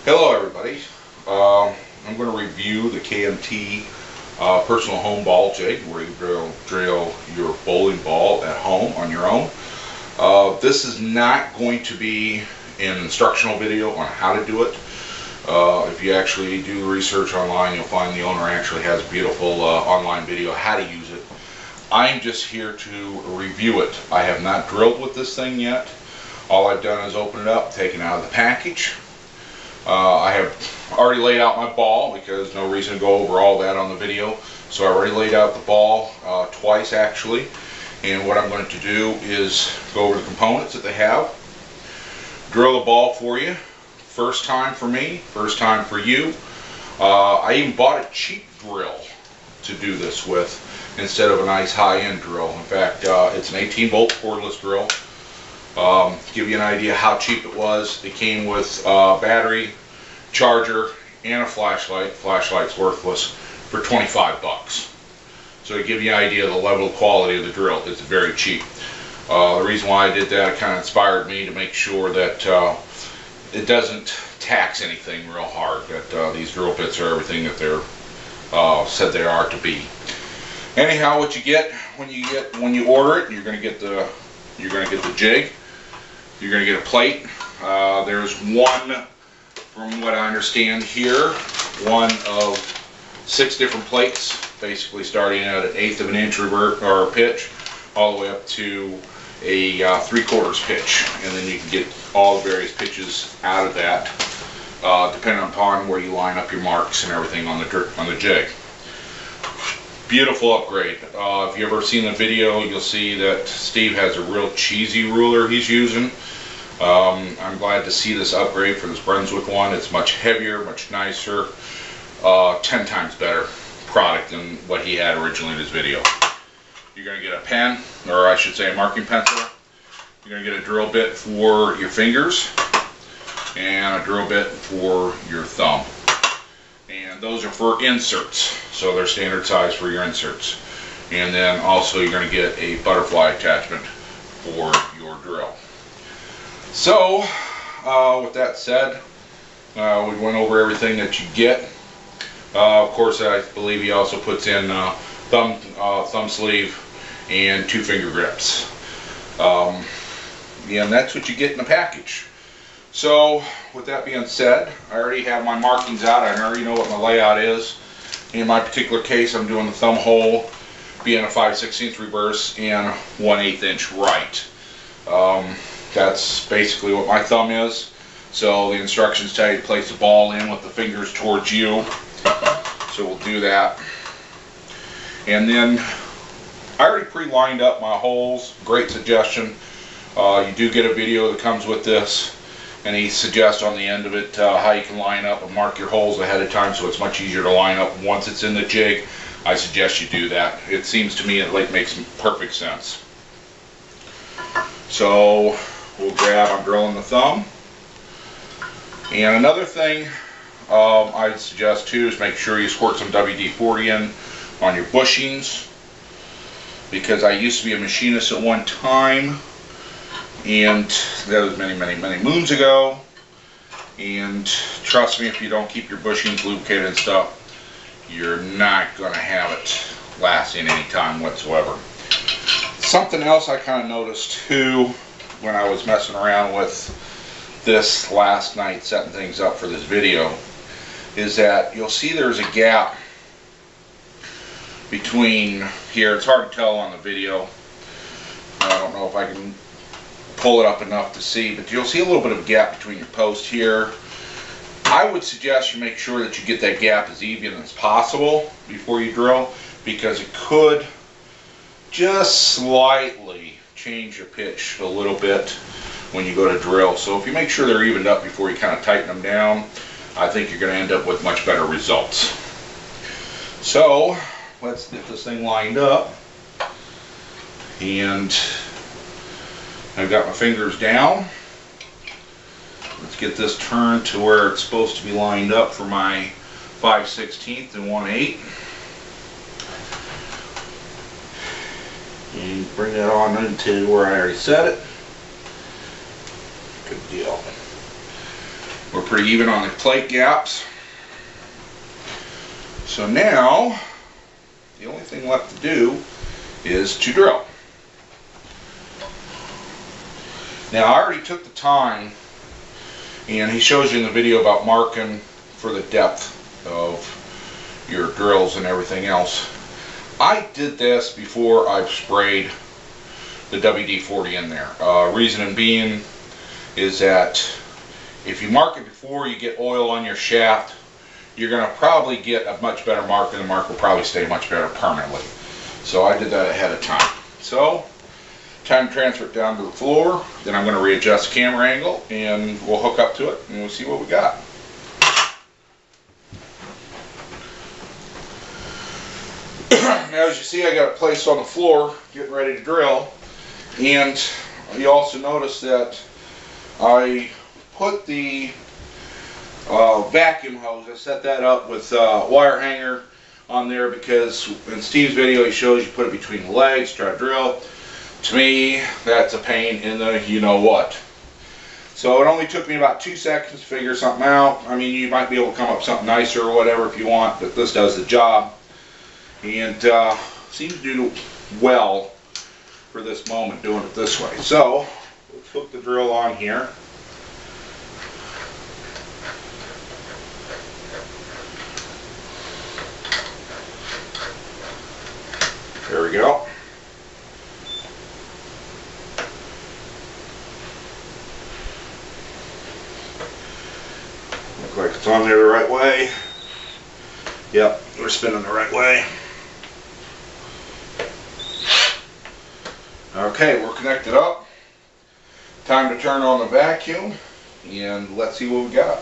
Hello everybody. I'm going to review the KMT Personal Home Ball Jig, where you drill your bowling ball at home on your own. This is not going to be an instructional video on how to do it. If you actually do research online, you'll find the owner actually has a beautiful online video how to use it. I'm just here to review it. I have not drilled with this thing yet. All I've done is open it up, taken out of the package. I have already laid out my ball because no reason to go over all that on the video. So I already laid out the ball twice actually. And what I'm going to do is go over the components that they have, drill the ball for you. First time for me, first time for you. I even bought a cheap drill to do this with instead of a nice high-end drill. In fact, it's an 18-volt cordless drill. Give you an idea how cheap it was. It came with battery, charger, and a flashlight. Flashlight's worthless, for 25 bucks. So to give you an idea of the level of quality of the drill, it's very cheap. The reason why I did that, it kind of inspired me to make sure that it doesn't tax anything real hard, that these drill bits are everything that they're said they are to be. Anyhow, what you get when you order it, you're going to get the jig. You're going to get a plate. There's one, from what I understand here, one of 6 different plates, basically starting at an 1/8 of an inch revert or pitch, all the way up to a 3/4 pitch, and then you can get all the various pitches out of that, depending upon where you line up your marks and everything on the jig. Beautiful upgrade. If you've ever seen the video, you'll see that Steve has a real cheesy ruler he's using. I'm glad to see this upgrade for this Brunswick one. It's much heavier, much nicer, 10 times better product than what he had originally in his video. You're going to get a pen, or I should say a marking pencil. You're going to get a drill bit for your fingers and a drill bit for your thumb. And those are for inserts, so they're standard size for your inserts. And then also you're going to get a butterfly attachment for your drill. So with that said, we went over everything that you get. Of course, I believe he also puts in thumb sleeve and 2 finger grips. And that's what you get in the package. So with that being said, I already have my markings out. I already know what my layout is. In my particular case, I'm doing the thumb hole being a 5/16 reverse and 1/8 inch right. That's basically what my thumb is. So the instructions tell you to place the ball in with the fingers towards you. So we'll do that. And then I already pre-lined up my holes. Great suggestion. You do get a video that comes with this, and he suggests on the end of it how you can line up and mark your holes ahead of time, so it's much easier to line up once it's in the jig. I suggest you do that. It seems to me it makes perfect sense. So we'll grab, I'm drilling the thumb. And another thing I'd suggest too is make sure you squirt some WD-40 in on your bushings, because I used to be a machinist at one time, and that was many moons ago, and trust me, if you don't keep your bushings lubricated and stuff, you're not going to have it lasting any time whatsoever. Something else I kind of noticed too when I was messing around with this last night, setting things up for this video, is that you'll see there's a gap between here. It's hard to tell on the video. I don't know if I can pull it up enough to see, but you'll see a little bit of a gap between your post here. I would suggest you make sure that you get that gap as even as possible before you drill, because it could just slightly change your pitch a little bit when you go to drill. So if you make sure they're evened up before you kind of tighten them down, I think you're going to end up with much better results. So let's get this thing lined up, and I've got my fingers down. Let's get this turned to where it's supposed to be lined up for my 5/16 and 1/8. And bring that on into where I already set it. Good deal. We're pretty even on the plate gaps. So now, the only thing left to do is to drill. Now I already took the time, and he shows you in the video about marking for the depth of your drills and everything else. I did this before I've sprayed the WD-40 in there. Reason being is that if you mark it before you get oil on your shaft, you're going to probably get a much better mark, and the mark will probably stay much better permanently. So I did that ahead of time. So, time to transfer it down to the floor. Then I'm going to readjust the camera angle, and we'll hook up to it, and we'll see what we got. Now, as you see, I got it placed on the floor, getting ready to drill. And you also notice that I put the vacuum hose, I set that up with wire hanger on there because in Steve's video he shows you put it between the legs, try to drill. To me, that's a pain in the you-know-what. So it only took me about 2 seconds to figure something out. I mean, you might be able to come up with something nicer or whatever if you want, but this does the job. And seems to do well for this moment doing it this way. So let's hook the drill on here. There we go. Looks like it's on there the right way. Yep, we're spinning the right way. Okay, we're connected up. Time to turn on the vacuum, and let's see what we got.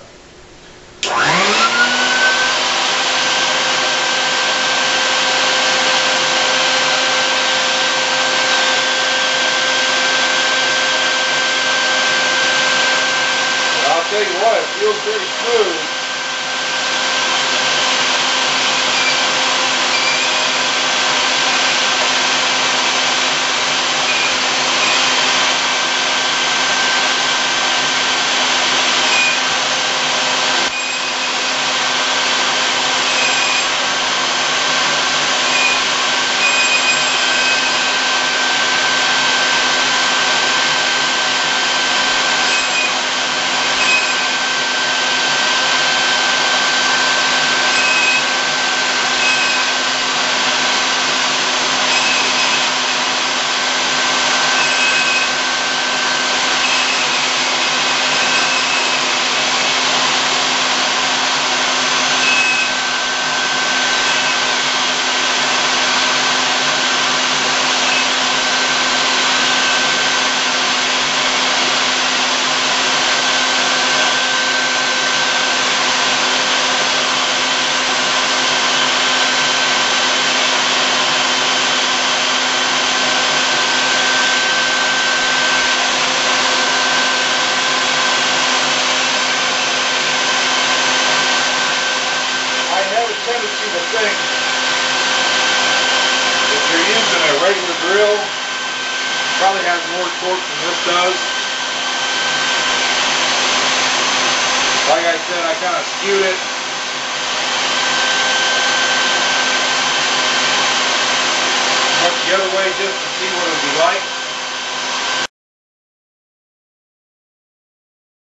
I'll tell you what, it feels pretty smooth. Tendency to think if you're using a regular drill, it probably has more torque than this does. Like I said, I kind of skewed it. Went the other way just to see what it would be like.